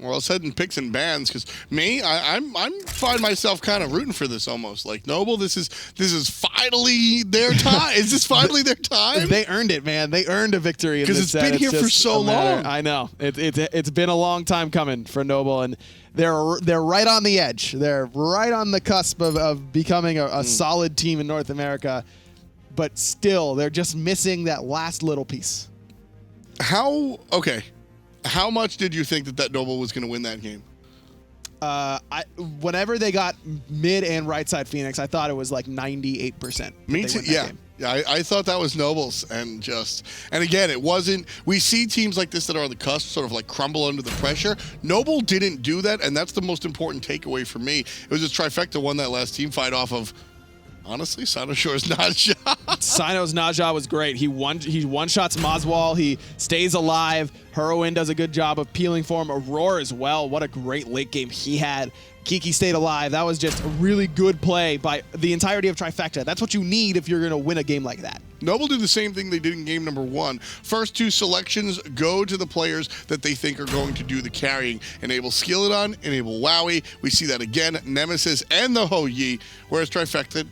Well, let's head in picks and bans, because I'm find myself kind of rooting for this almost. Like, Noble, this is finally their time. Is this finally their time? They earned it, man. They earned a victory in this because set. it's been here for so long. I know. It's been a long time coming for Noble, and they're right on the edge. They're right on the cusp of becoming a solid team in North America, but still, they're just missing that last little piece. How much did you think that Noble was going to win that game? Whenever they got mid and right side Phoenix, I thought it was like 98%. Me too. Yeah. Yeah, I thought that was Noble's, and again, it wasn't. We see teams like this that are on the cusp sort of like crumble under the pressure. Noble didn't do that, and that's the most important takeaway for me. It was just Trifecta won that last team fight off of, honestly, Cynosure's Naja. Cyno's Naja was great. He one-shots moswal. He stays alive. Hurriwind does a good job of peeling for him. Aror as well. What a great late game he had. Kiki stayed alive. That was just a really good play by the entirety of Trifecta. That's what you need if you're going to win a game like that. Noble did the same thing they did in game number 1. First 2 selections go to the players that they think are going to do the carrying. Enable Skeeledon, enable Wowy. We see that again, Nemesis and the Ho-Yi, whereas Trifecta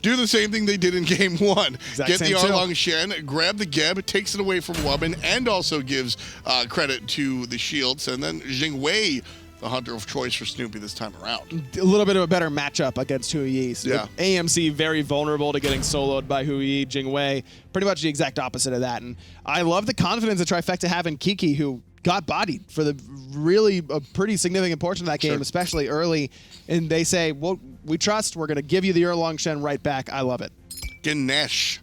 do the same thing they did in game 1. Get the Erlang Shen, grab the Geb, takes it away from Wubbn, and also gives credit to the shields. And then Jing, the hunter of choice for Snoopy this time around. A little bit of a better matchup against Hui. So yeah. AMC very vulnerable to getting soloed by Hui. Jing pretty much the exact opposite of that. And I love the confidence that Trifecta have in Kiki, who got bodied for the really a pretty significant portion of that game, especially early. And they say, well, we trust. We're going to give you the Erlang Shen right back. I love it. Ganesha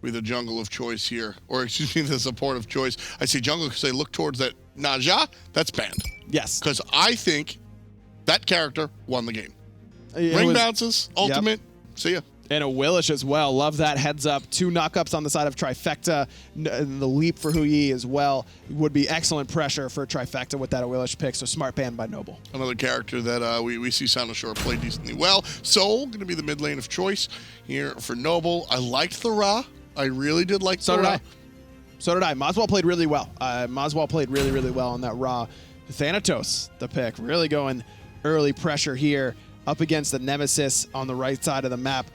with the jungle of choice here. Or, excuse me, the support of choice. I say jungle because they look towards that Naja. That's banned. Yes. Because I think that character won the game. Ring bounces, ultimate, see ya. And a Willish as well. Love that heads up. 2 knockups on the side of Trifecta. The leap for Hui as well would be excellent pressure for Trifecta with that Willish pick. So smart ban by Noble. Another character that we see Cynosure play decently well. Soul, going to be the mid lane of choice here for Noble. I liked the Ra. I really did like the Ra. So did I. Moswal played really well. Moswal played really, really well on that Ra. Thanatos, the pick. Really going early pressure here up against the Nemesis on the right side of the map.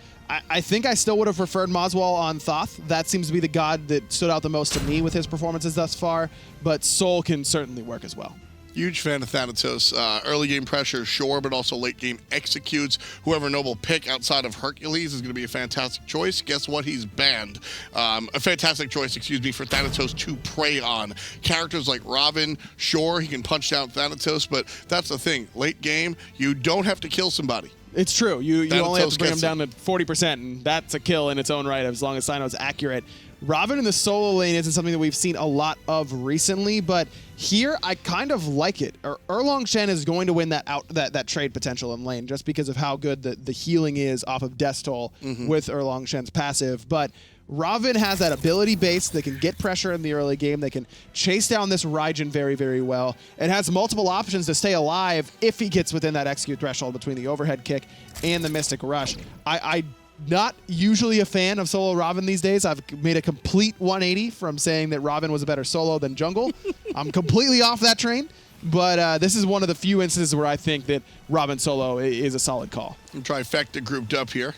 I think I still would have preferred Moswal on Thoth. That seems to be the god that stood out the most to me with his performances thus far, but Soul can certainly work as well. Huge fan of Thanatos. Early game pressure, sure, but also late game executes. Whoever Noble pick outside of Hercules is going to be a fantastic choice. Guess what? He's banned. A fantastic choice, excuse me, for Thanatos to prey on. Characters like Ravana, sure, he can punch down Thanatos, but that's the thing. Late game, you don't have to kill somebody. It's true. You only have to bring him down to 40%, and that's a kill in its own right as long as Cyno's accurate. Ravana in the solo lane isn't something that we've seen a lot of recently, but here I kind of like it. Erlang Shen is going to win that trade potential in lane just because of how good the healing is off of Death Toll with Erlang Shen's passive. But Ravana has that ability base that can get pressure in the early game. They can chase down this Raijin very, very well. It has multiple options to stay alive if he gets within that execute threshold between the overhead kick and the Mystic Rush. I not usually a fan of solo Ravana these days. I've made a complete 180 from saying that Ravana was a better solo than jungle. I'm completely off that train, but this is one of the few instances where I think that Ravana solo is a solid call. Trifecta grouped up here.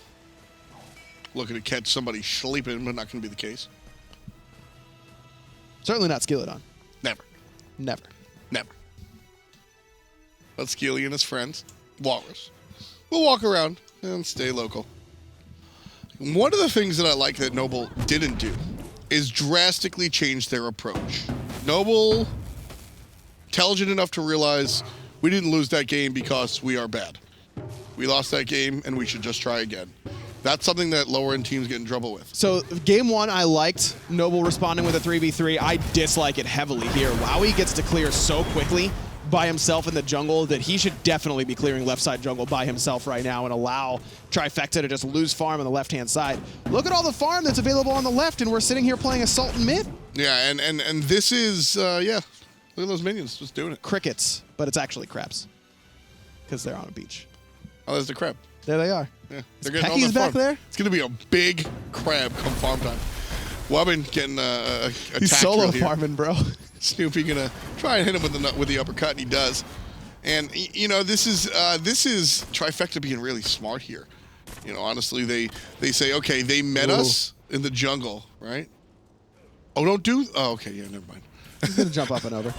Looking to catch somebody sleeping, but not going to be the case. Certainly not Skeeledon. Never. Never. Never. Let Skeely and his friends, Whalrus. We'll walk around and stay local. One of the things that I like that Noble didn't do is drastically change their approach. Noble, intelligent enough to realize we didn't lose that game because we are bad. We lost that game and we should just try again. That's something that lower-end teams get in trouble with. So game 1, I liked Noble responding with a 3v3. I dislike it heavily here. Wowy gets to clear so quickly by himself in the jungle that he should definitely be clearing left side jungle by himself right now and allow Trifecta to just lose farm on the left-hand side. Look at all the farm that's available on the left, and we're sitting here playing Assault in mid. Yeah, and this is, yeah, look at those minions just doing it. Crickets, but it's actually crabs because they're on a beach. Oh, there's the crab. There they are. Yeah, they're getting all the farm. Back there? It's going to be a big crab come farm time. Wubbn getting attacked. He's solo farming, bro. Snoopy gonna try and hit him with the uppercut, and he does. And you know, this is Trifecta being really smart here. You know, honestly, they say, okay, they met us in the jungle, right? Oh, don't do. Oh, okay, yeah, never mind. He's gonna jump up and over.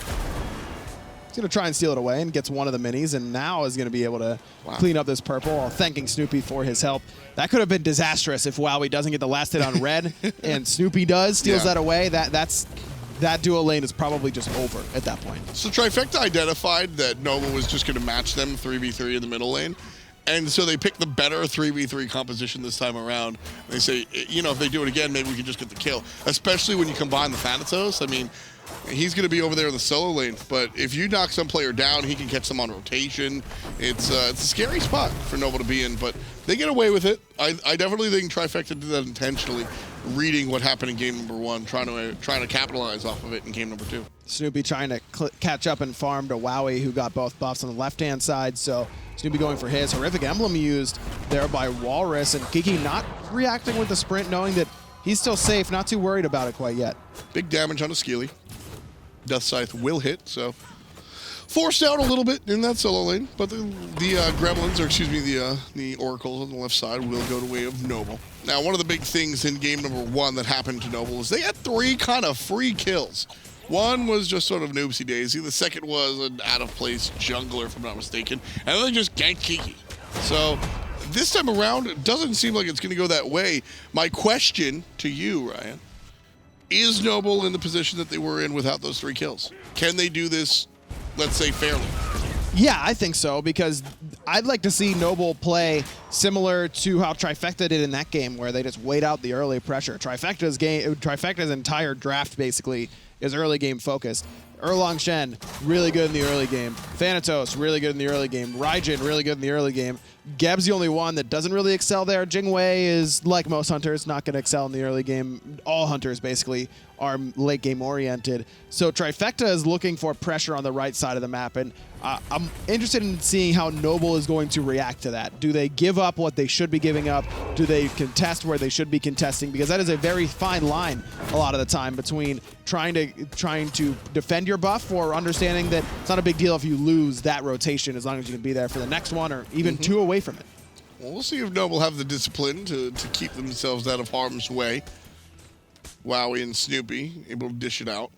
He's gonna try and steal it away and gets one of the minis, and now is gonna be able to clean up this purple while thanking Snoopy for his help. That could have been disastrous if Wowy doesn't get the last hit on red, and Snoopy does, steals that away. That duo lane is probably just over at that point. So Trifecta identified that Noble was just gonna match them 3v3 in the middle lane. And so they picked the better 3v3 composition this time around. They say, you know, if they do it again, maybe we can just get the kill. Especially when you combine the Thanatos. I mean, he's going to be over there in the solo lane. But if you knock some player down, he can catch them on rotation. It's a scary spot for Noble to be in. But they get away with it. I definitely think Trifecta did that intentionally, reading what happened in game number 1, trying to capitalize off of it in game number 2. Snoopy trying to catch up and farm to Wowy, who got both buffs on the left-hand side. So Snoopy going for his horrific emblem used there by Whalrus, and Kiki not reacting with the sprint, knowing that he's still safe, not too worried about it quite yet. Big damage on a Skeely. Death Scythe will hit, so forced out a little bit in that solo lane, but the gremlins, or excuse me, the oracles on the left side will go the way of Noble. Now, one of the big things in game number 1 that happened to Noble is they had 3 kind of free kills. One was just sort of noobsy daisy. The second was an out-of-place jungler, if I'm not mistaken. And then they just ganked Kiki. So this time around, it doesn't seem like it's going to go that way. My question to you, Ryan, is Noble in the position that they were in without those 3 kills? Can they do this, let's say, fairly? Yeah, I think so, because I'd like to see Noble play similar to how Trifecta did in that game, where they just wait out the early pressure. Trifecta's entire draft, basically, is early game focused. Erlang Shen, really good in the early game. Thanatos, really good in the early game. Raijin, really good in the early game. Geb's the only one that doesn't really excel there. Jing is, like most hunters, not going to excel in the early game. All hunters, basically, are late game oriented. So Trifecta is looking for pressure on the right side of the map, and I'm interested in seeing how Noble is going to react to that. Do they give up what they should be giving up? Do they contest where they should be contesting? Because that is a very fine line a lot of the time between trying to defend your buff or understanding that it's not a big deal if you lose that rotation as long as you can be there for the next one or even 2 away from it. Well, we'll see if Noble have the discipline to keep themselves out of harm's way. Wowy and Snoopy able to dish it out.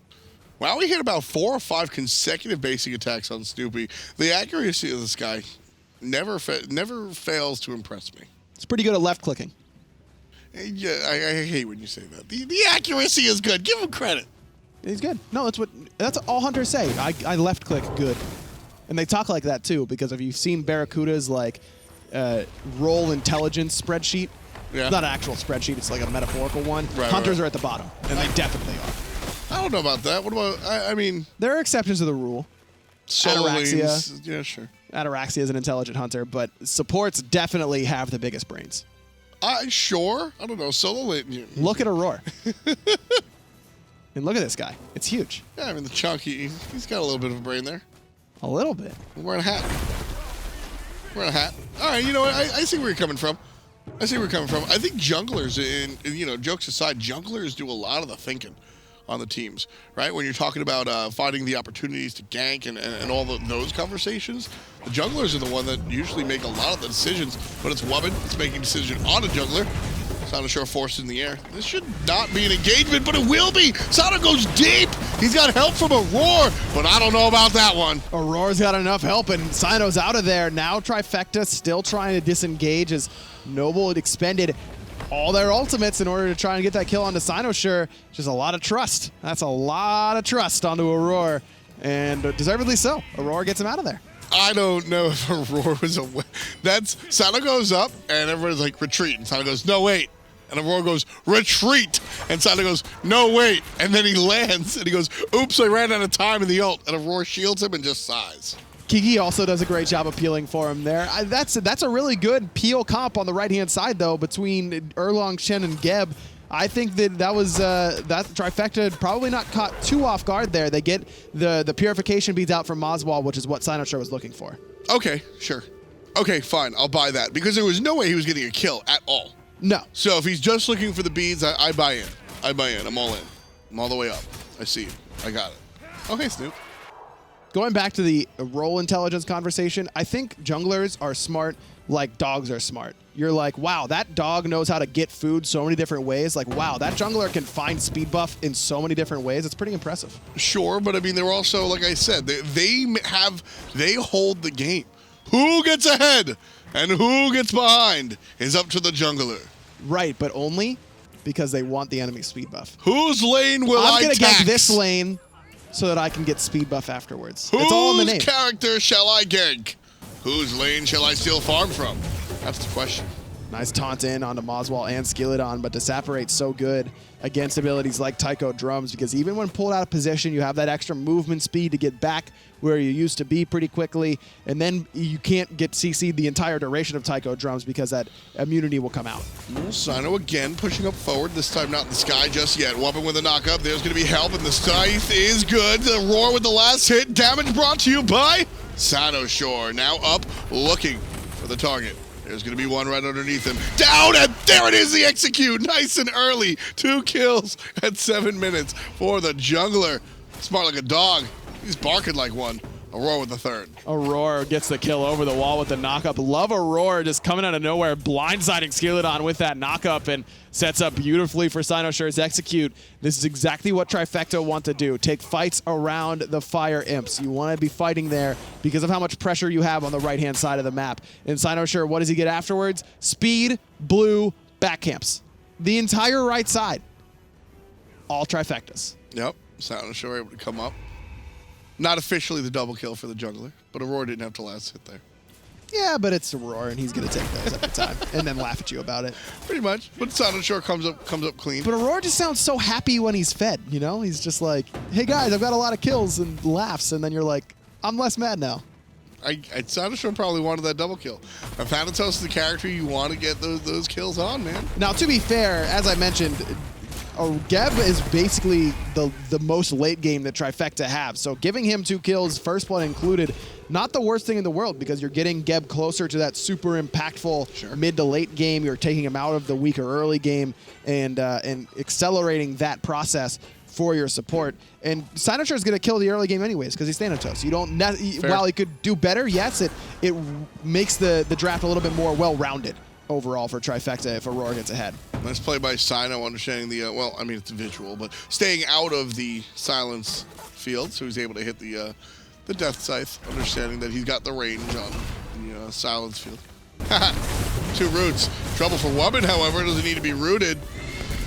Wowy hit about 4 or 5 consecutive basic attacks on Snoopy. The accuracy of this guy never fails to impress me. It's pretty good at left clicking. Yeah, I hate when you say that. The accuracy is good. Give him credit. He's good. No, that's all hunters say. I left click good. And they talk like that too, because if you've seen Barracuda's like role intelligence spreadsheet, it's not an actual spreadsheet, it's like a metaphorical one. Hunters are at the bottom, and they definitely are. I don't know about that. What about, I mean... There are exceptions to the rule. Ataraxia. Yeah, sure. Ataraxia is an intelligent hunter, but supports definitely have the biggest brains. Sure. I don't know. Solo lane. Look at Aror. And look at this guy. It's huge. Yeah, I mean, the chunky, he's got a little bit of a brain there. A little bit. Wearing a hat. Wearing a hat. All right, you know what? I see where you're coming from. I see where you're coming from. I think junglers, you know, jokes aside, junglers do a lot of the thinking on the teams, right? When you're talking about finding the opportunities to gank and all those conversations, the junglers are the one that usually make a lot of the decisions. But it's Wubbn, it's making a decision on a jungler. Cynosure forced in the air. This should not be an engagement, but it will be. Sano goes deep. He's got help from Aror, but I don't know about that one. Auror's got enough help, and Sino's out of there. Now Trifecta still trying to disengage as Noble had expended all their ultimates in order to try and get that kill onto Cynosure. Just a lot of trust. That's a lot of trust onto Aror, and deservedly so. Aror gets him out of there. I don't know if Aror was away. Sano goes up, and everyone's like, retreat. And Sano goes, no, wait. And Aror goes, retreat. And Sano goes, no, wait. And then he lands, and he goes, oops, I ran out of time in the ult. And Aror shields him and just sighs. Kiki also does a great job of peeling for him there. That's a really good peel comp on the right-hand side, though, between Erlang, Shen, and Geb. I think that was that Trifecta probably not caught too off guard there. They get the purification beads out from moswal, which is what Cynosure was looking for. Okay, sure. Okay, fine. I'll buy that. Because there was no way he was getting a kill at all. No. So if he's just looking for the beads, I buy in. I buy in. I'm all in. I'm all the way up. I see it. I got it. Oh, hey, Snoop. Going back to the role intelligence conversation, I think junglers are smart like dogs are smart. You're like, wow, that dog knows how to get food so many different ways. Like, wow, that jungler can find speed buff in so many different ways. It's pretty impressive. Sure, but I mean, they're also, like I said, they hold the game. Who gets ahead and who gets behind is up to the jungler. Right, but only because they want the enemy speed buff. Whose lane will I I'm going to tax? gank this lane so that I can get speed buff afterwards. It's all in the name. Whose character shall I gank? Whose lane shall I steal farm from? That's the question. Nice taunt in onto moswal and Skeeledon, but to separate so good against abilities like Taiko Drums, because even when pulled out of position, you have that extra movement speed to get back where you used to be pretty quickly, and then you can't get CC'd the entire duration of Taiko Drums because that immunity will come out. Cyno again pushing up forward, this time not in the sky just yet. Wubbn with a knock-up, there's going to be help, and the scythe is good. The roar with the last hit, damage brought to you by Cynosure, now up, looking for the target. There's going to be one right underneath him. Down, and there it is, the execute. Nice and early. 2 kills at 7 minutes for the jungler. Smart like a dog. He's barking like one. Aror with the third. Aror gets the kill over the wall with the knockup. Love Aror just coming out of nowhere, blindsiding Skeeledon with that knockup and sets up beautifully for Cynosure's execute. This is exactly what Trifecta want to do. Take fights around the fire imps. You want to be fighting there because of how much pressure you have on the right-hand side of the map. And Cynosure, what does he get afterwards? Speed, blue, back camps. The entire right side. All Trifectas. Yep, Cynosure able to come up. Not officially the double kill for the jungler, but Aror didn't have to last hit there. Yeah, but it's Aror, and he's going to take those every time and then laugh at you about it. Pretty much. But Cynosure comes up clean. But Aror just sounds so happy when he's fed, you know? He's just like, hey, guys, I've got a lot of kills, and laughs. And then you're like, I'm less mad now. Cynosure probably wanted that double kill. And Thanatos is the character you want to get those kills on, man. Now, to be fair, as I mentioned, Geb is basically the most late game that Trifecta have. So giving him 2 kills, first blood included, not the worst thing in the world because you're getting Geb closer to that super impactful mid to late game. You're taking him out of the weaker early game and accelerating that process for your support. And Cynosure is going to kill the early game anyways because he's Thanatos. You don't. While he could do better, yes, it makes the draft a little bit more well-rounded overall for Trifecta if Aror gets ahead. Nice play by Cyno, understanding the, well, I mean, it's visual, but staying out of the silence field, so he's able to hit the Death Scythe, understanding that he's got the range on the silence field. 2 roots. Trouble for Wubbn, however, doesn't need to be rooted.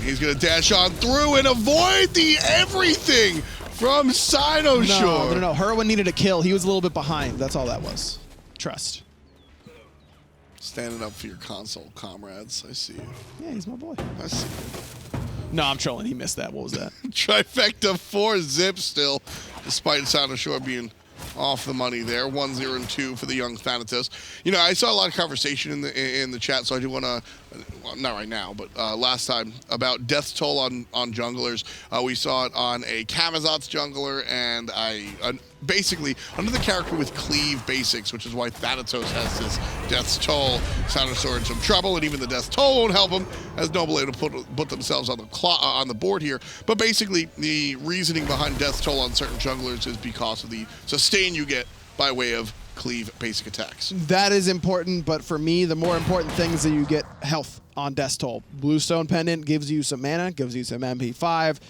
He's going to dash on through and avoid the everything from Cynosure. No. Hurriwind needed a kill. He was a little bit behind. That's all that was. Trust. Standing up for your console comrades. I see you. Yeah, he's my boy. I see you. No, I'm trolling. He missed that. What was that? Trifecta 4 zip still, despite Cynosure being off the money there. 1-0 and 2 for the young Thanatos. You know, I saw a lot of conversation in the chat, so I do want to, well, not right now, but last time, about death toll on junglers. We saw it on a Camazot's jungler, and basically under the character with cleave basics, which is why Thanatos has this death toll. Cynosure in some trouble, and even the death toll won't help him, as Noble able to put themselves on the board here. But basically, the reasoning behind death toll on certain junglers is because of the sustain you get by way of cleave basic attacks. That is important, but for me, the more important thing is that you get health on death toll. Bluestone Pendant gives you some mana, gives you some MP5.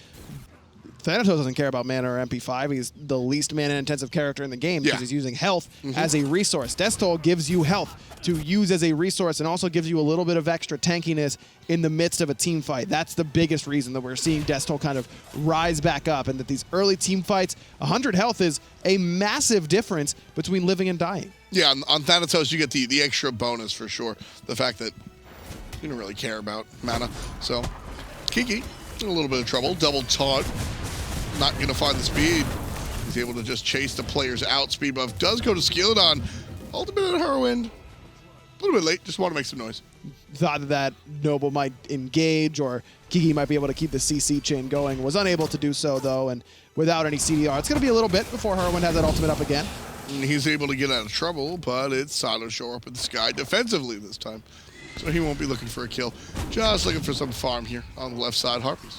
Thanatos doesn't care about mana or MP5. He's the least mana-intensive character in the game because he's using health as a resource. Death Toll gives you health to use as a resource and also gives you a little bit of extra tankiness in the midst of a team fight. That's the biggest reason that we're seeing Death Toll kind of rise back up, and that these early team fights, 100 health is a massive difference between living and dying. Yeah, on Thanatos, you get the extra bonus for sure. The fact that you don't really care about mana. So, Kiki in a little bit of trouble. Double taunt. Not going to find the speed. He's able to just chase the players out. Speed buff does go to Skeeledon. Ultimate at Hurriwind. A little bit late. Just want to make some noise. Thought that Noble might engage or Kiki might be able to keep the CC chain going. Was unable to do so, though, and without any CDR. It's going to be a little bit before Hurriwind has that ultimate up again. And he's able to get out of trouble, but it's Cynosure up in the sky defensively this time. So he won't be looking for a kill. Just looking for some farm here on the left side. Harpies.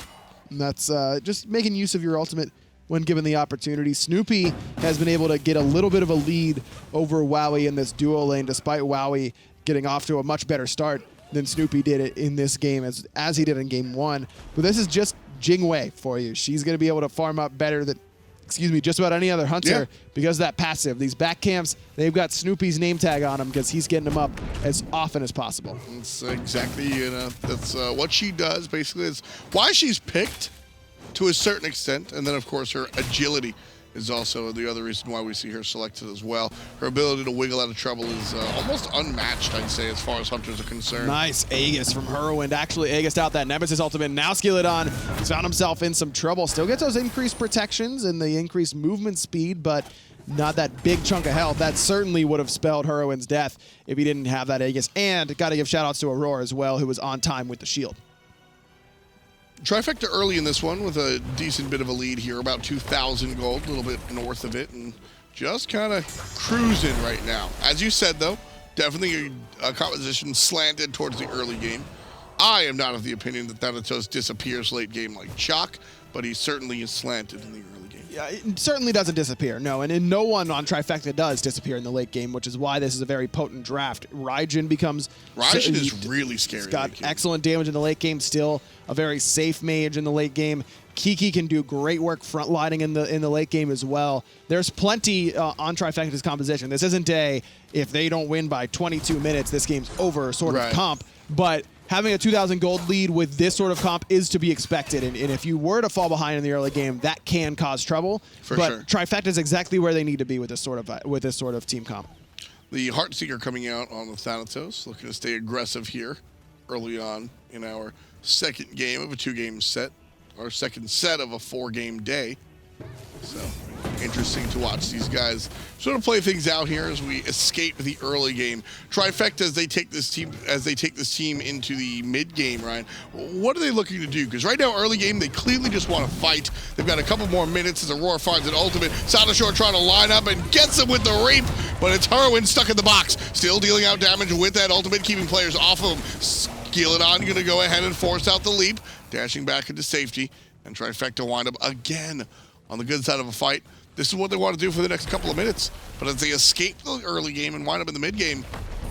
And that's just making use of your ultimate when given the opportunity. Snoopy has been able to get a little bit of a lead over Wowy in this duo lane, despite Wowy getting off to a much better start than Snoopy did it in this game as he did in game 1. But this is just Jing Wei for you. She's going to be able to farm up better than, just about any other hunter because of that passive. These back camps, they've got Snoopy's name tag on them because he's getting them up as often as possible. That's exactly, that's what she does, basically. It's why she's picked to a certain extent. And then, of course, her agility is also the other reason why we see her selected as well. Her ability to wiggle out of trouble is almost unmatched, I'd say, as far as hunters are concerned. Nice Aegis from Hurriwind. Actually Aegis out that Nemesis ultimate. Now Skeeledon has found himself in some trouble. Still gets those increased protections and the increased movement speed, but not that big chunk of health. That certainly would have spelled Hurriwind's death if he didn't have that Aegis. And got to give shout outs to Aror as well, who was on time with the shield. Trifecta early in this one with a decent bit of a lead here, about 2,000 gold, a little bit north of it, and just kind of cruising right now. As you said, though, definitely a composition slanted towards the early game. I am not of the opinion that Thanatos disappears late game like chalk, but he certainly is slanted in the early game. Yeah, it certainly doesn't disappear, no, and no one on Trifecta does disappear in the late game, which is why this is a very potent draft. Raijin is really scary. He's got excellent damage in the late game, still a very safe mage in the late game. Kiki can do great work frontlining in the late game as well. There's plenty on Trifecta's composition. This isn't if they don't win by 22 minutes, this game's over sort of comp, but having a 2,000 gold lead with this sort of comp is to be expected, and if you were to fall behind in the early game, that can cause trouble. But sure, Trifecta is exactly where they need to be with this sort of team comp. The Heartseeker coming out on the Thanatos, looking to stay aggressive here early on in our second game of a 2-game set, our second set of a 4-game day. So interesting to watch these guys sort of play things out here as we escape the early game. Trifecta, as they take this team into the mid game, Ryan, what are they looking to do? Because right now, early game, they clearly just want to fight. They've got a couple more minutes as Aror finds an ultimate. Cynosure trying to line up and gets him with the reap, but it's Hurriwind stuck in the box, still dealing out damage with that ultimate, keeping players off of him. Skeeledon going to go ahead and force out the leap, dashing back into safety, and Trifecta wind up again on the good side of a fight. This is what they want to do for the next couple of minutes. But as they escape the early game and wind up in the mid game,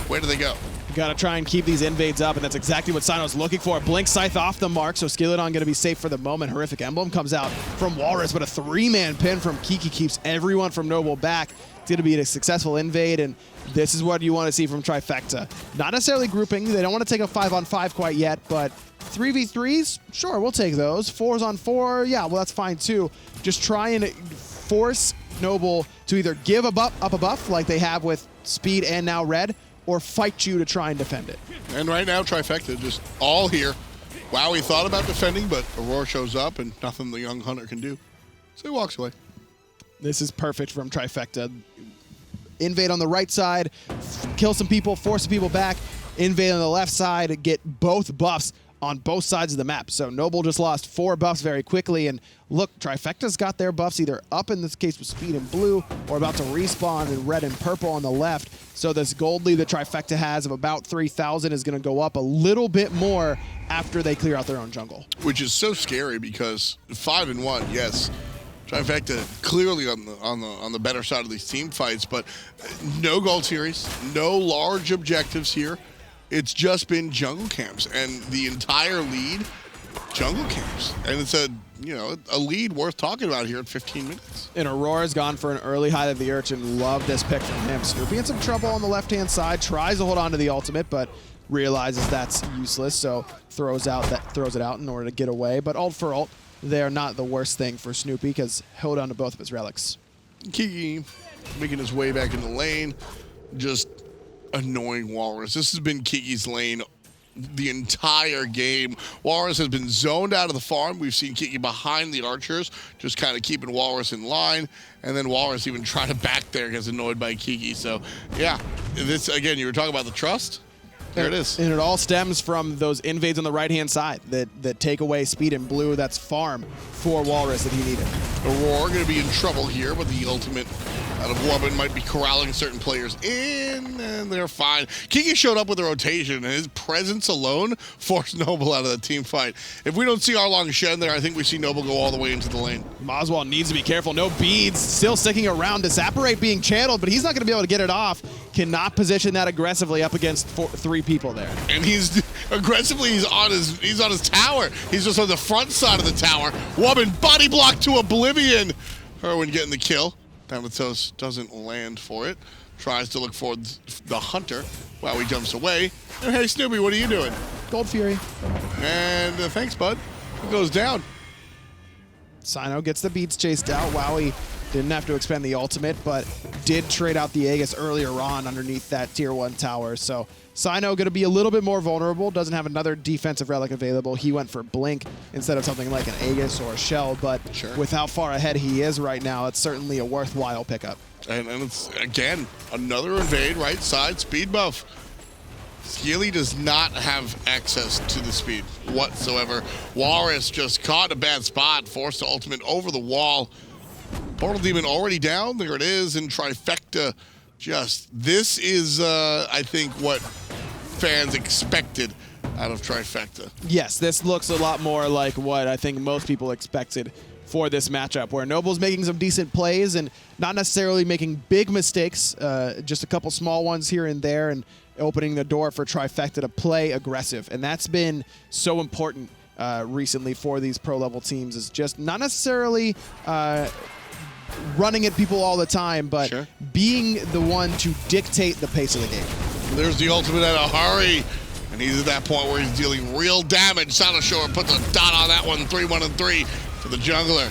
where do they go? You got to try and keep these invades up, and that's exactly what Cyno's looking for. Blink Scythe off the mark, so Skeeledon going to be safe for the moment. Horrific Emblem comes out from Whalrus, but a 3-man pin from Kiki keeps everyone from Noble back. It's going to be a successful invade, and this is what you want to see from Trifecta. Not necessarily grouping. They don't want to take a 5-on-5 quite yet, but 3v3s, sure, we'll take those. 4s-on-4, yeah, well, that's fine too. Just try and force Noble to either give up a buff like they have with Speed and now Red, or fight you to try and defend it. And right now, Trifecta just all here. Wow, he thought about defending, but Aror shows up and nothing the young hunter can do. So he walks away. This is perfect from Trifecta. Invade on the right side, kill some people, force some people back. Invade on the left side, get both buffs on both sides of the map. So Noble just lost 4 buffs very quickly, and look, Trifecta's got their buffs either up in this case with Speed and Blue, or about to respawn in Red and Purple on the left. So this gold lead that Trifecta has of about 3,000 is going to go up a little bit more after they clear out their own jungle. Which is so scary because 5-1, yes, Trifecta clearly on the better side of these team fights, but no gold series, no large objectives here. It's just been jungle camps, and the entire lead, jungle camps. And it's a lead worth talking about here at 15 minutes. And Aurora's gone for an early hide of the Urchin. Love this pick from him. Snoopy in some trouble on the left-hand side, tries to hold on to the ultimate, but realizes that's useless, so throws it out in order to get away. But ult for ult, they're not the worst thing for Snoopy because hold on to both of his relics. Kiki making his way back in the lane, just annoying Whalrus. This has been Kiki's lane the entire game. Whalrus has been zoned out of the farm. We've seen Kiki behind the archers, just kind of keeping Whalrus in line, and then Whalrus even trying to back there, gets annoyed by Kiki. So yeah, this again, you were talking about the trust. There it is. And it all stems from those invades on the right-hand side that take away Speed and Blue. That's farm for Whalrus that he needed. Aror going to be in trouble here, but the ultimate out of Wubbn might be corralling certain players in, and they're fine. Kiki showed up with a rotation, and his presence alone forced Noble out of the team fight. If we don't see Erlang Shen there, I think we see Noble go all the way into the lane. moswal needs to be careful. No beads, still sticking around. Disapparate being channeled, but he's not going to be able to get it off. Cannot position that aggressively up against 3 people there. And he's aggressively, he's on his tower. He's just on the front side of the tower. Wubbn body block to oblivion. Hurriwind getting the kill. Thanatos doesn't land for it. Tries to look for the hunter. Wow, he jumps away. And hey, Snoopy, what are you doing? Gold Fury. And thanks, bud. He goes down. Cyno gets the beats chased out. Wowy didn't have to expend the ultimate, but did trade out the Aegis earlier on underneath that tier 1 tower. So Cyno going to be a little bit more vulnerable. Doesn't have another defensive relic available. He went for Blink instead of something like an Aegis or a Shell, but with how far ahead he is right now, it's certainly a worthwhile pickup. And it's, again, another invade, right side, speed buff. Skeely does not have access to the speed whatsoever. Whalrus just caught in a bad spot, forced the ultimate over the wall. Portal Demon already down. There it is in Trifecta. This is, I think, what fans expected out of Trifecta. Yes, this looks a lot more like what I think most people expected for this matchup, where Noble's making some decent plays and not necessarily making big mistakes, just a couple small ones here and there, and opening the door for Trifecta to play aggressive. And that's been so important recently for these pro-level teams, is just not necessarily running at people all the time, but being the one to dictate the pace of the game. There's the ultimate at a hurry, and he's at that point where he's dealing real damage. Cynosure puts a dot on that one, 3-1 and 3 to the jungler.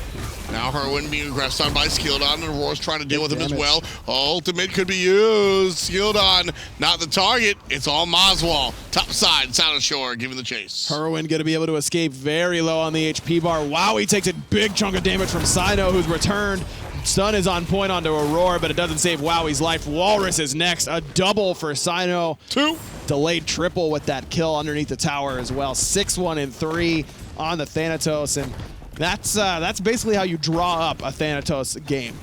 Now Hurriwind being aggressed on by Skeeledon, and Auror's trying to deal with him as well. Ultimate could be used. Skeeledon, not the target. It's all moswal. Top side, Cynosure giving the chase. Hurriwind going to be able to escape very low on the HP bar. Wow, he takes a big chunk of damage from Cyno, who's returned. Stun is on point onto Aror, but it doesn't save Wowie's life. Whalrus is next. A double for Cyno. 2. Delayed triple with that kill underneath the tower as well. 6-1 and 3 on the Thanatos, and that's basically how you draw up a Thanatos game.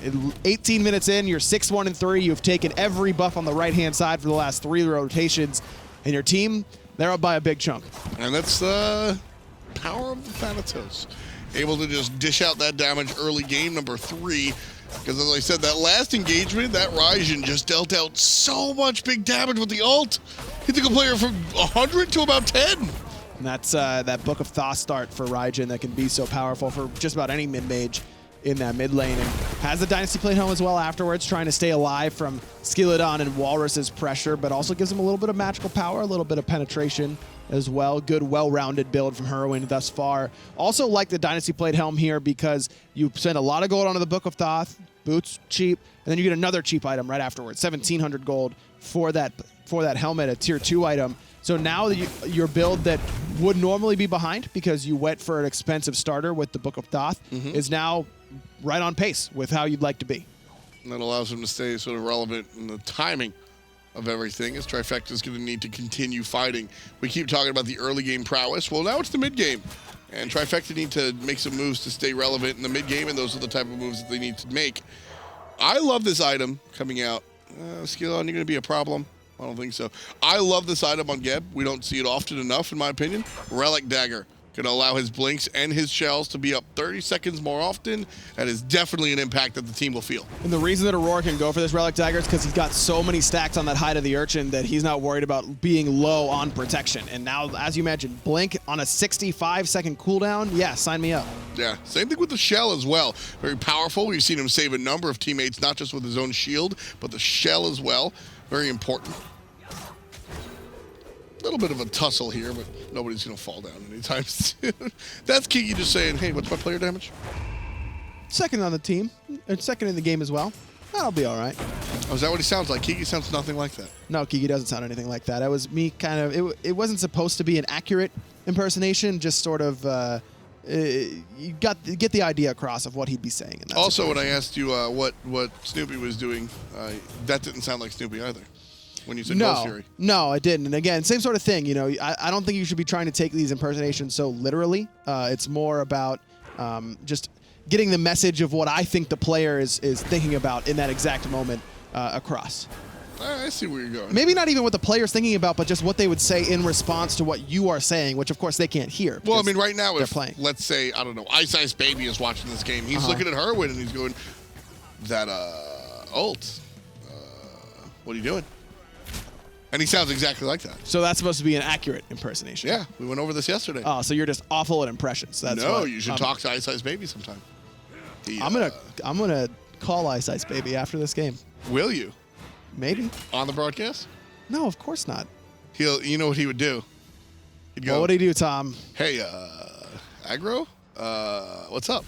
18 minutes in, you're 6-1 and 3. You've taken every buff on the right-hand side for the last 3 rotations, and your team, they're up by a big chunk. And that's the power of the Thanatos. Able to just dish out that damage early game number 3. Because as I said, that last engagement, that Raijin just dealt out so much big damage with the ult. He took a player from 100 to about 10. And that's that Book of Thoth start for Raijin that can be so powerful for just about any mid-mage in that mid lane. And has the Dynasty Plate home as well afterwards, trying to stay alive from Skeeledon and Whalrus's pressure, but also gives him a little bit of magical power, a little bit of penetration as well. Good, well-rounded build from Hurriwind thus far. Also like the Dynasty Plate Helm here because you spend a lot of gold onto the Book of Thoth, boots cheap, and then you get another cheap item right afterwards, 1,700 gold for that helmet, a tier 2 item. So now your build that would normally be behind because you went for an expensive starter with the Book of Thoth is now right on pace with how you'd like to be. And that allows him to stay sort of relevant in the timing of everything, as Trifecta is going to need to continue fighting. We keep talking about the early game prowess. Well, now it's the mid game, and Trifecta need to make some moves to stay relevant in the mid game, and those are the type of moves that they need to make. I love this item coming out. Skeeledon, you're going to be a problem? I don't think so. I love this item on Geb. We don't see it often enough, in my opinion. Relic Dagger. Going to allow his blinks and his shells to be up 30 seconds more often. That is definitely an impact that the team will feel. And the reason that Aror can go for this Relic Dagger is because he's got so many stacks on that Hide of the Urchin that he's not worried about being low on protection. And now, as you mentioned, Blink on a 65-second cooldown, yeah, sign me up. Yeah, same thing with the shell as well. Very powerful. We've seen him save a number of teammates, not just with his own shield, but the shell as well. Very important. A little bit of a tussle here, but nobody's going to fall down anytime soon. That's Kiki just saying, hey, what's my player damage? Second on the team, and second in the game as well. That'll be all right. Oh, is that what he sounds like? Kiki sounds nothing like that. No, Kiki doesn't sound anything like that. It was me kind of, it wasn't supposed to be an accurate impersonation, just sort of, you get the idea across of what he'd be saying. In that also, situation. when I asked you what Snoopy was doing, that didn't sound like Snoopy either. When you said Ghost Fury. No, I didn't. And again, same sort of thing. You know, I don't think you should be trying to take these impersonations so literally. It's more about just getting the message of what I think the player is thinking about in that exact moment across. I see where you're going. Maybe not even what the player's thinking about, but just what they would say in response to what you are saying, which of course they can't hear. Well, I mean, right now, if playing. let's say, I don't know, Ice Baby is watching this game, he's looking at Hurriwind and he's going, that ult, what are you doing? And he sounds exactly like that. So that's supposed to be an accurate impersonation. Yeah, we went over this yesterday. Oh, so you're just awful at impressions. That's no, what, you should talk to Ice Baby sometime. I'm gonna call Ice Baby after this game. Will you? Maybe. On the broadcast? No, of course not. You know what he would do? He'd go, what would he do, Tom? Hey, Aggro? What's up?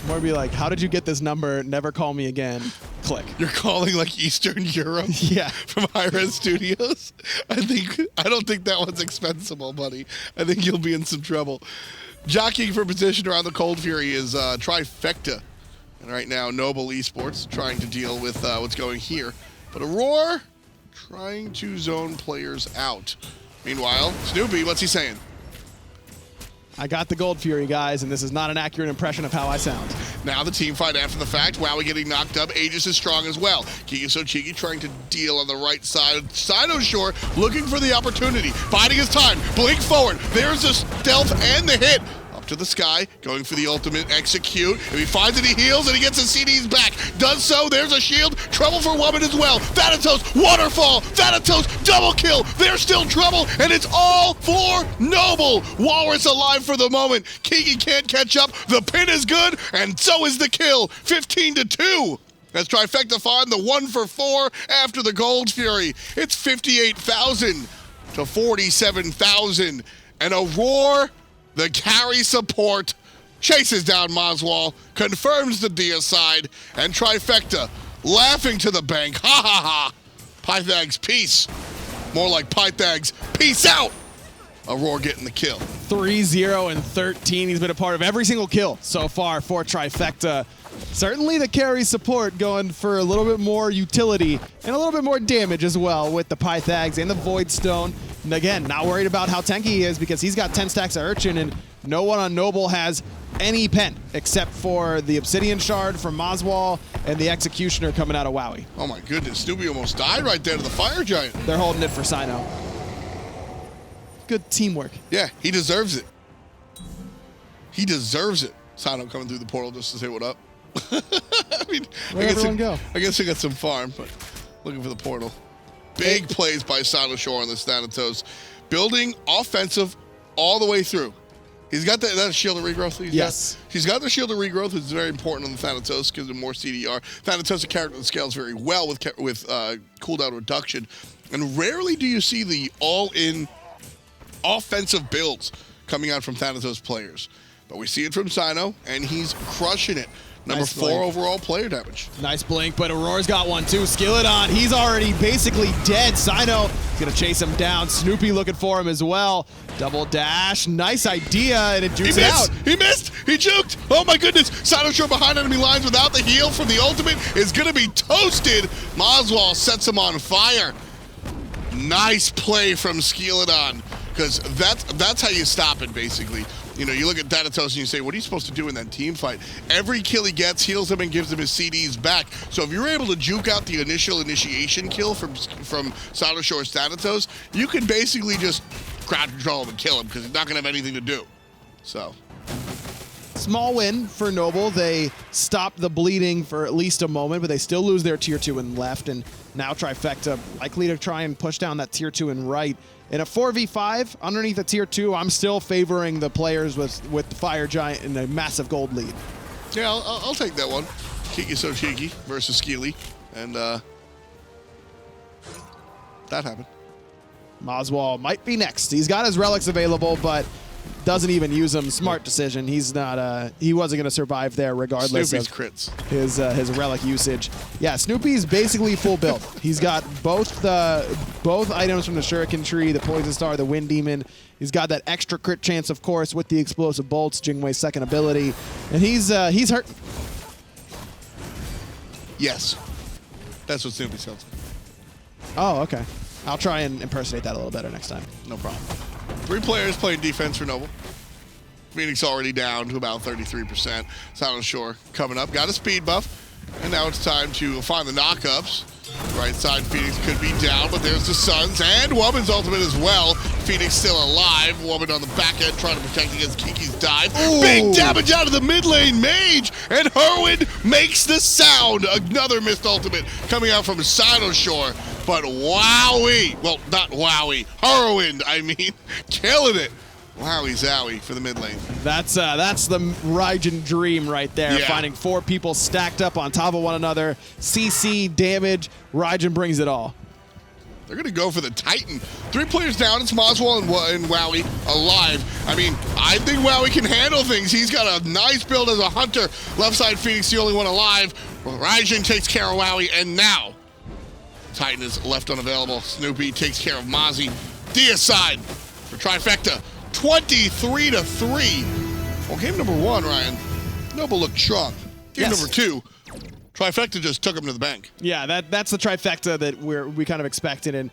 More be like, how did you get this number? Never call me again. Click. You're calling like Eastern Europe? Yeah. From hi-rez Studios? I don't think that one's expensible, buddy. I think you'll be in some trouble. Jockeying for position around the Cold Fury is Trifecta. And right now, Noble eSports trying to deal with what's going here. But Aror trying to zone players out. Meanwhile, Snoopy, what's he saying? I got the Gold Fury, guys, and this is not an accurate impression of how I sound. Now the team fight after the fact. Wowy getting knocked up. Aegis is strong as well. KikiSoCheeky trying to deal on the right side. Cynosure looking for the opportunity. Biding his time. Blink forward. There's the stealth and the hit. To the sky, going for the ultimate execute. If he finds it, he heals, and he gets his CDs back. Does so, there's a shield. Trouble for Wubbn as well. Thanatos, waterfall. Thanatos, double kill. There's still trouble, and it's all for Noble. Whalrus alive for the moment. Kiki can't catch up. The pin is good, and so is the kill. 15-2. As Trifecta find the 1 for 4 after the Gold Fury. It's 58,000 to 47,000. And Aror, the carry support, chases down moswal, confirms the deicide, and Trifecta laughing to the bank. Ha ha ha. Pythags peace. More like Pythags peace out. Aror getting the kill. 3-0 and 13. He's been a part of every single kill so far for Trifecta. Certainly the carry support going for a little bit more utility and a little bit more damage as well with the Pythags and the Void Stone. And again, not worried about how tanky he is because he's got 10 stacks of Urchin and no one on Noble has any pen except for the Obsidian Shard from moswal and the Executioner coming out of Wowy. Oh my goodness, Snoopy almost died right there to the Fire Giant. They're holding it for Cyno. Good teamwork. Yeah, he deserves it. He deserves it. Cyno coming through the portal just to say what up. I mean, where'd everyone go? I guess he got some farm, but looking for the portal. Big plays by Cynosure on this Thanatos. Building offensive all the way through. He's got that shield of regrowth. He's got the shield of regrowth, which is very important on the Thanatos, gives him more CDR. Thanatos is a character that scales very well with cooldown reduction. And rarely do you see the all-in offensive builds coming out from Thanatos players. But we see it from Cyno, and he's crushing it. Number 4 overall player damage. Nice blink, but Auror's got one too. Skeeledon, he's already basically dead. Cyno is going to chase him down. Snoopy looking for him as well. Double dash, nice idea, and it jukes it out. He missed, he juked. Oh my goodness, Cynosure behind enemy lines without the heal from the ultimate is going to be toasted. moswal sets him on fire. Nice play from Skeeledon, because that's how you stop it, basically. You know, you look at Thanatos and you say, what are you supposed to do in that team fight? Every kill he gets heals him and gives him his CDs back. So if you're able to juke out the initial initiation kill from Cynosure's Thanatos, you can basically just crowd control him and kill him because he's not going to have anything to do. So. Small win for Noble. They stopped the bleeding for at least a moment, but they still lose their tier 2 and left. And now Trifecta likely to try and push down that tier 2 and right. In a 4v5 underneath a tier 2, I'm still favoring the players with the Fire Giant in a massive gold lead. Yeah, I'll take that one. KikiSoCheeky versus Skeely. And that happened. moswal might be next. He's got his relics available, but doesn't even use them. Smart decision. He's not. He wasn't going to survive there, regardless Snoopy's of crits. His relic usage. Yeah, Snoopy's basically full build. He's got both items from the Shuriken Tree, the Poison Star, the Wind Demon. He's got that extra crit chance, of course, with the explosive bolts, Jingwei's second ability, and he's hurt. Yes, that's what Snoopy sounds like. Oh, okay. I'll try and impersonate that a little better next time. No problem. 3 players playing defense for Noble. Phoenix already down to about 33%. Cynosure coming up. Got a speed buff. And now it's time to find the knockups. Right side, Phoenix could be down, but there's the Suns and Wubbn's ultimate as well. Phoenix still alive. Wubbn on the back end trying to protect against Kiki's dive. Ooh. Big damage out of the mid lane mage, and Hurriwind makes the sound. Another missed ultimate coming out from Cynosure, but Wowy, well, not Wowy, Hurriwind, I mean, killing it. Wowie zowie for the mid lane. That's the Raijin dream right there. Yeah. Finding 4 people stacked up on top of one another. CC, damage, Raijin brings it all. They're going to go for the Titan. 3 players down. It's moswal and Wowie alive. I mean, I think Wowie can handle things. He's got a nice build as a hunter. Left side, Phoenix the only one alive. Raijin takes care of Wowie, and now Titan is left unavailable. Snoopy takes care of Mozzie. Dia side for Trifecta. 23-3. Well, game number 1, Ryan, Noble looked strong. Game number 2, Trifecta just took him to the bank. Yeah, that's the Trifecta that we kind of expected, and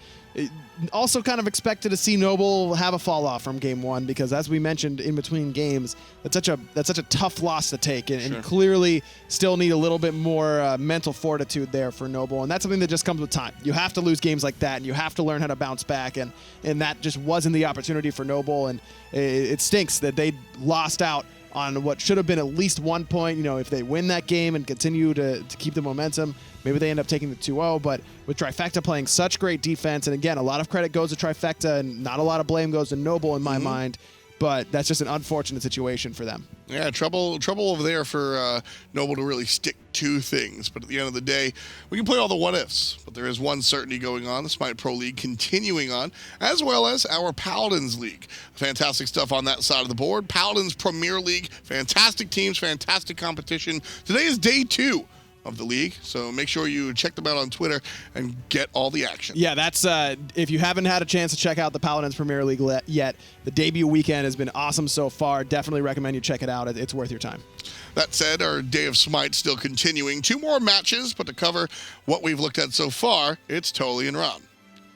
also kind of expected to see Noble have a fall off from game 1, because as we mentioned in between games, that's such a tough loss to take, and clearly still need a little bit more mental fortitude there for Noble, and that's something that just comes with time. You have to lose games like that, and you have to learn how to bounce back, and that just wasn't the opportunity for Noble, and it stinks that they lost out on what should have been at least 1 point. You know, if they win that game and continue to keep the momentum, maybe they end up taking the 2-0. But with Trifecta playing such great defense, and again, a lot of credit goes to Trifecta, and not a lot of blame goes to Noble in my mind. But that's just an unfortunate situation for them. Yeah, trouble over there for Noble to really stick to things. But at the end of the day, we can play all the what-ifs. But there is one certainty going on, the Smite Pro League continuing on, as well as our Paladins League. Fantastic stuff on that side of the board. Paladins Premier League, fantastic teams, fantastic competition. Today is day 2 of the league, so make sure you check them out on Twitter and get all the action. Yeah, that's if you haven't had a chance to check out the Paladins Premier League yet, the debut weekend has been awesome so far. Definitely recommend you check it out. It's worth your time. That said, our day of Smite still continuing. 2 more matches, but to cover what we've looked at so far, it's Tolly and Ron.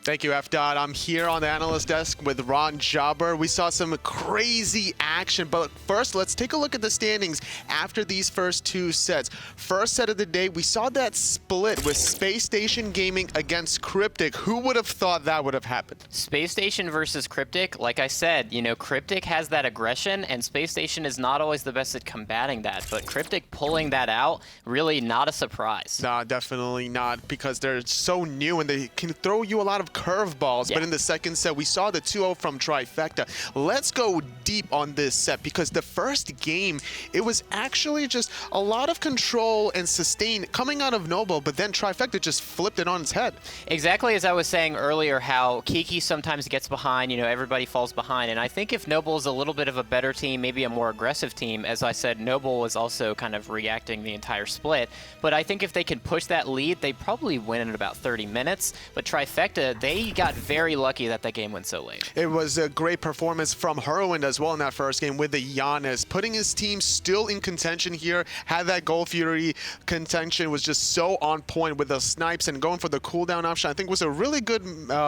Thank you, F-Dot. I'm here on the analyst desk with Ron Jobber. We saw some crazy action, but first, let's take a look at the standings after these first 2 sets. First set of the day, we saw that split with Space Station Gaming against Cryptic. Who would have thought that would have happened? Space Station versus Cryptic, like I said, you know, Cryptic has that aggression, and Space Station is not always the best at combating that, but Cryptic pulling that out, really not a surprise. Nah, definitely not, because they're so new and they can throw you a lot of curveballs. But in the second set, we saw the 2-0 from Trifecta. Let's go deep on this set, because the first game, it was actually just a lot of control and sustain coming out of Noble, but then Trifecta just flipped it on its head. Exactly as I was saying earlier, how Kiki sometimes gets behind, you know, everybody falls behind, and I think if Noble is a little bit of a better team, maybe a more aggressive team, as I said, Noble was also kind of reacting the entire split, but I think if they can push that lead, they probably win in about 30 minutes, but Trifecta, they got very lucky that game went so late. It was a great performance from Hurriwind as well in that first game with the Giannis, putting his team still in contention here. Had that Gold Fury contention, was just so on point with the snipes and going for the cooldown option. I think was a really good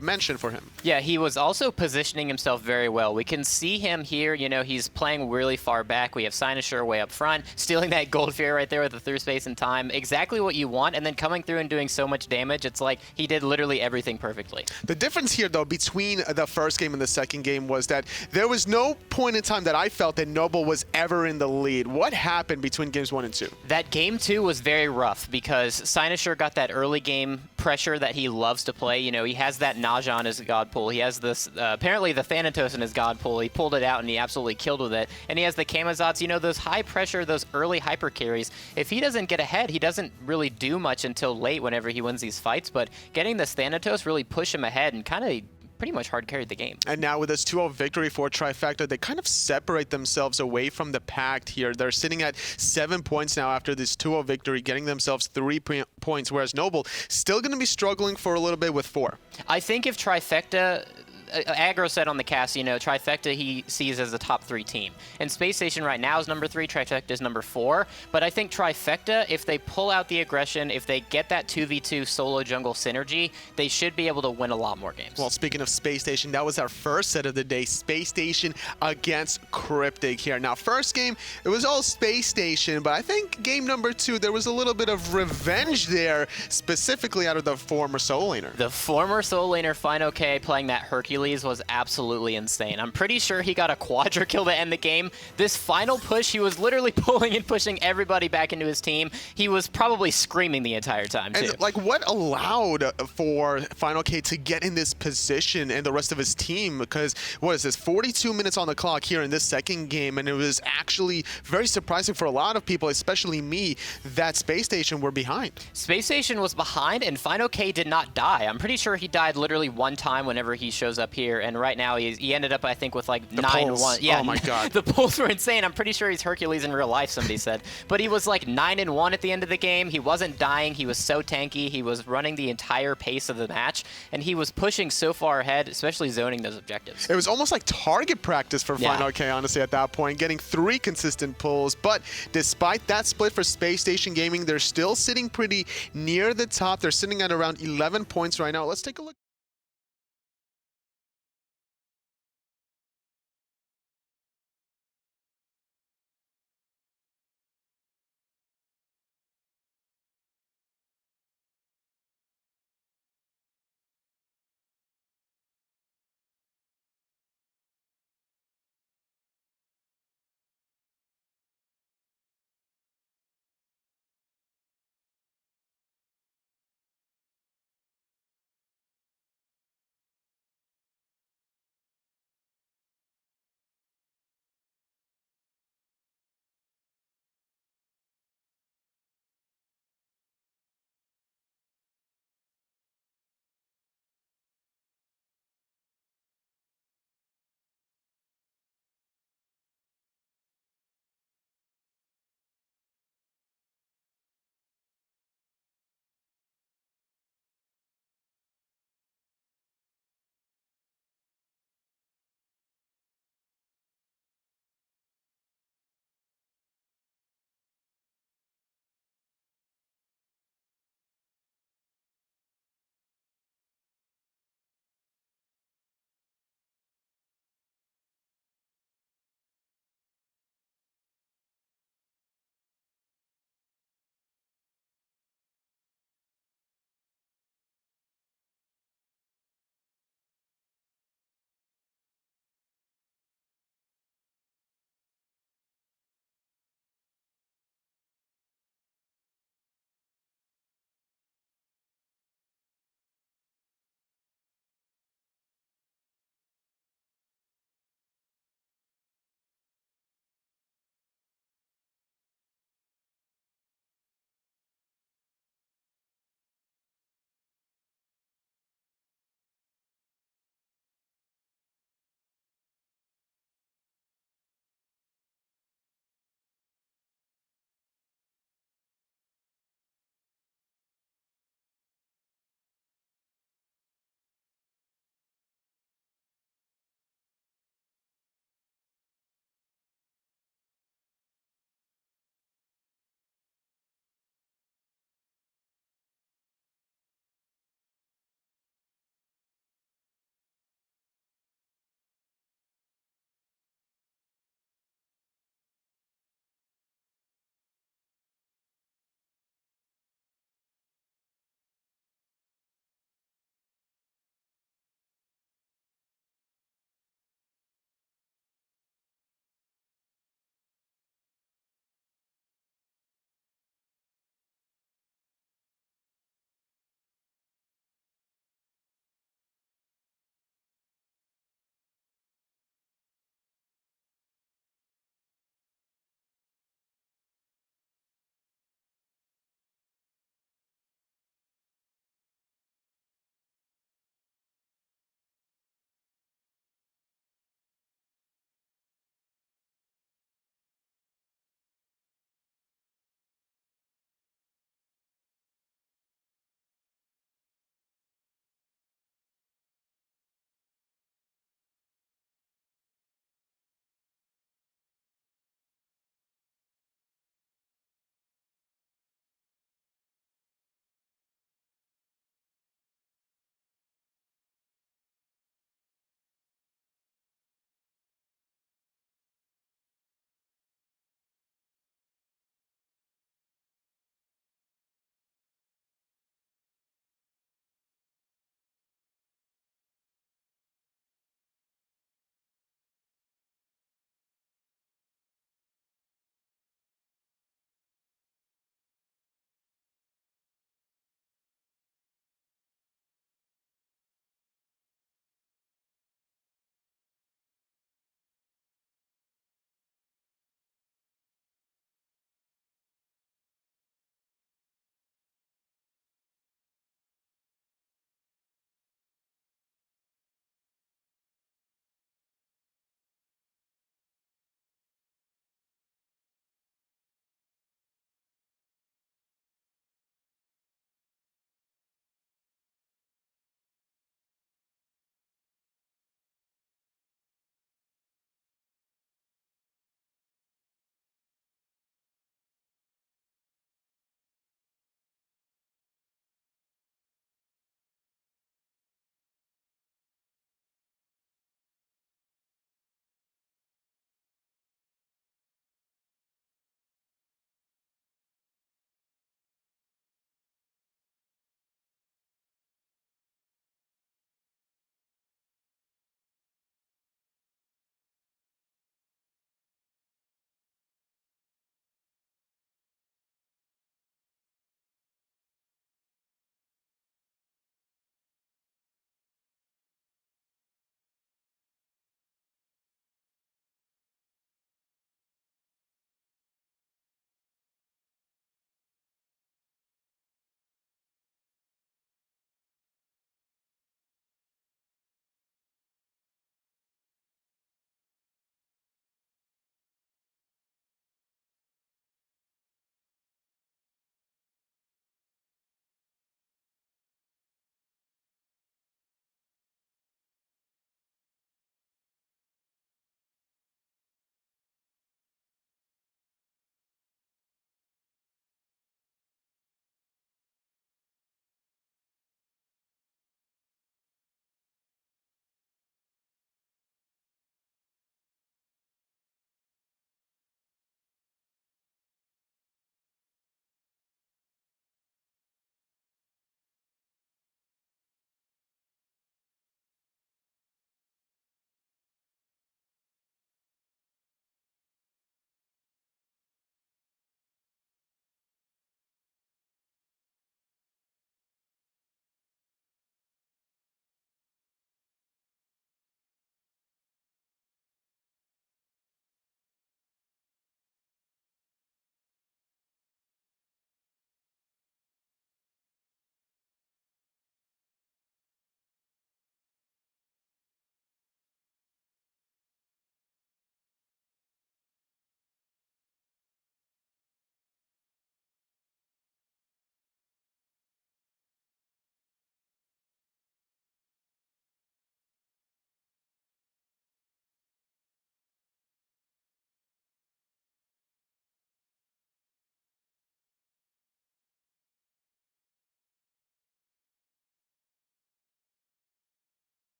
mention for him. Yeah, he was also positioning himself very well. We can see him here, you know, he's playing really far back. We have Cynosure way up front, stealing that Gold Fury right there with the through space and time. Exactly what you want, and then coming through and doing so much damage. It's like he did literally everything perfectly. The difference here, though, between the first game and the second game was that there was no point in time that I felt that Noble was ever in the lead. What happened between games 1 and 2? That game 2 was very rough because Cynosure got that early game pressure that he loves to play. You know, he has that Naja on his god pull. He has this, apparently the Thanatos in his god pull. He pulled it out and he absolutely killed with it. And he has the Kamazots, you know, those high pressure, those early hyper carries. If he doesn't get ahead, he doesn't really do much until late whenever he wins these fights. But getting this Thanatos really push him ahead and kind of pretty much hard carried the game. And now with this 2-0 victory for Trifecta, they kind of separate themselves away from the pack here. They're sitting at 7 points now after this 2-0 victory, getting themselves 3 points, whereas Noble still going to be struggling for a little bit with 4. I think if Trifecta Aggro said on the cast, you know, Trifecta he sees as a top 3 team. And Space Station right now is number 3, Trifecta is number 4. But I think Trifecta, if they pull out the aggression, if they get that 2v2 solo jungle synergy, they should be able to win a lot more games. Well, speaking of Space Station, that was our first set of the day. Space Station against Cryptic here. Now, first game, it was all Space Station, but I think game number 2, there was a little bit of revenge there, specifically out of the former solo laner. The former solo laner, FineOK, playing that Hercules was absolutely insane. I'm pretty sure he got a quadra kill to end the game. This final push, he was literally pulling and pushing everybody back into his team. He was probably screaming the entire time, too. And, like, what allowed for FineOK to get in this position and the rest of his team? Because, what is this, 42 minutes on the clock here in this second game, and it was actually very surprising for a lot of people, especially me, that Space Station were behind. Space Station was behind, and FineOK did not die. I'm pretty sure he died literally one time whenever he shows up here, and right now he ended up, I think, with like 9-1. Yeah, oh my god. The pulls were insane. I'm pretty sure he's Hercules in real life, somebody said. But he was like 9-1 at the end of the game. He wasn't dying. He was so tanky. He was running the entire pace of the match, and he was pushing so far ahead, especially zoning those objectives. It was almost like target practice for FineOK, honestly, at that point, getting 3 consistent pulls. But despite that split for Space Station Gaming, they're still sitting pretty near the top. They're sitting at around 11 points right now. Let's take a look.